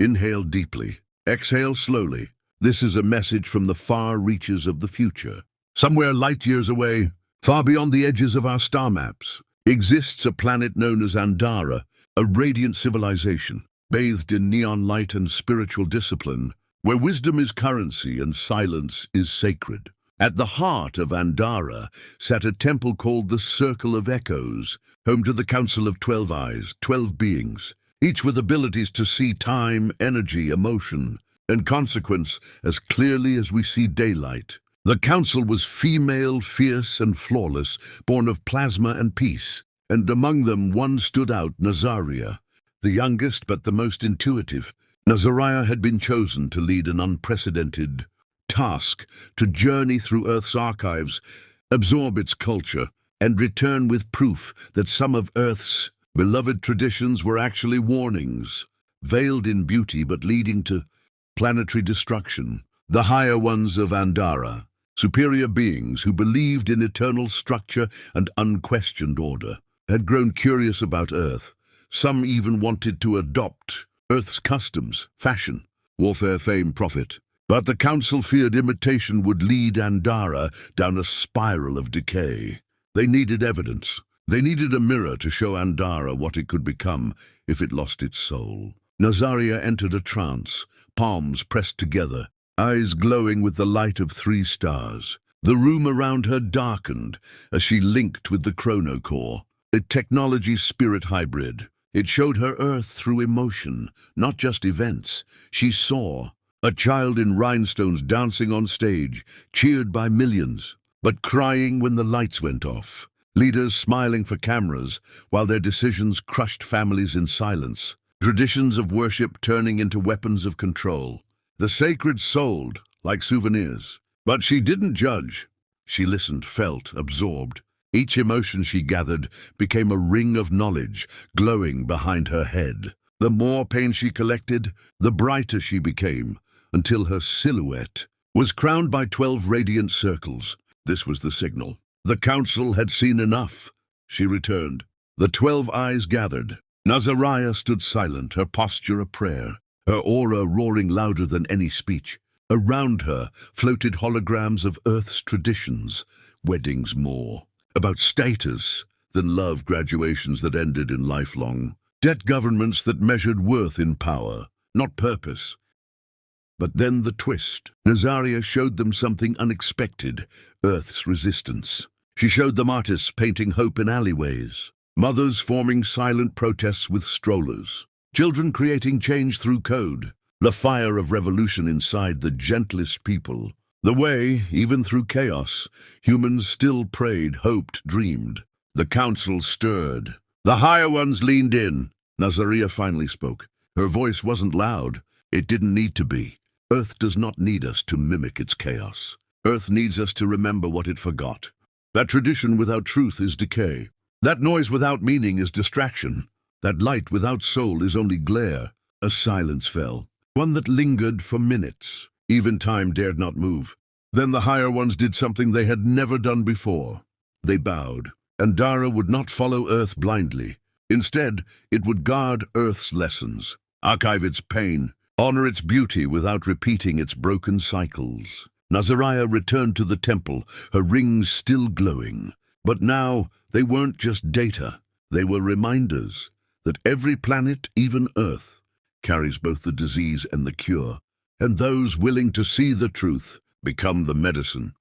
Inhale deeply. Exhale slowly. This is a message from the far reaches of the future. Somewhere light years away, far beyond the edges of our star maps, exists a planet known as Andara, a radiant civilization, bathed in neon light and spiritual discipline, where wisdom is currency and silence is sacred. At the heart of Andara sat a temple called the Circle of Echoes, home to the Council of 12 Eyes, 12 beings, each with abilities to see time, energy, emotion, and consequence as clearly as we see daylight. The council was female, fierce, and flawless, born of plasma and peace, and among them one stood out, Nazaria, the youngest but the most intuitive. Nazaria had been chosen to lead an unprecedented task, to journey through Earth's archives, absorb its culture, and return with proof that some of Earth's beloved traditions were actually warnings, veiled in beauty but leading to planetary destruction. The higher ones of Andara, superior beings who believed in eternal structure and unquestioned order, had grown curious about Earth. Some even wanted to adopt Earth's customs, fashion, warfare, fame, profit. But the council feared imitation would lead Andara down a spiral of decay. They needed evidence. They needed a mirror to show Andara what it could become if it lost its soul. Nazaria entered a trance, palms pressed together, eyes glowing with the light of 3 stars. The room around her darkened as she linked with the chronocore, a technology spirit hybrid. It showed her Earth through emotion, not just events. She saw a child in rhinestones dancing on stage, cheered by millions, but crying when the lights went off. Leaders smiling for cameras, while their decisions crushed families in silence. Traditions of worship turning into weapons of control. The sacred sold like souvenirs. But she didn't judge. She listened, felt, absorbed. Each emotion she gathered became a ring of knowledge, glowing behind her head. The more pain she collected, the brighter she became, until her silhouette was crowned by 12 radiant circles. This was the signal. The council had seen enough. She returned. The 12 eyes gathered. Nazaria stood silent, her posture a prayer, her aura roaring louder than any speech. Around her floated holograms of Earth's traditions, weddings more about status than love, graduations that ended in lifelong debt, governments that measured worth in power, not purpose. But then the twist. Nazaria showed them something unexpected, Earth's resistance. She showed them artists painting hope in alleyways, mothers forming silent protests with strollers, children creating change through code, the fire of revolution inside the gentlest people. The way, even through chaos, humans still prayed, hoped, dreamed. The council stirred. The higher ones leaned in. Nazaria finally spoke. Her voice wasn't loud. It didn't need to be. Earth does not need us to mimic its chaos. Earth needs us to remember what it forgot. That tradition without truth is decay. That noise without meaning is distraction. That light without soul is only glare. A silence fell, one that lingered for minutes. Even time dared not move. Then the higher ones did something they had never done before. They bowed. Andara would not follow Earth blindly. Instead, it would guard Earth's lessons, archive its pain, honor its beauty without repeating its broken cycles. Nazaria returned to the temple, her rings still glowing. But now, they weren't just data. They were reminders that every planet, even Earth, carries both the disease and the cure. And those willing to see the truth become the medicine.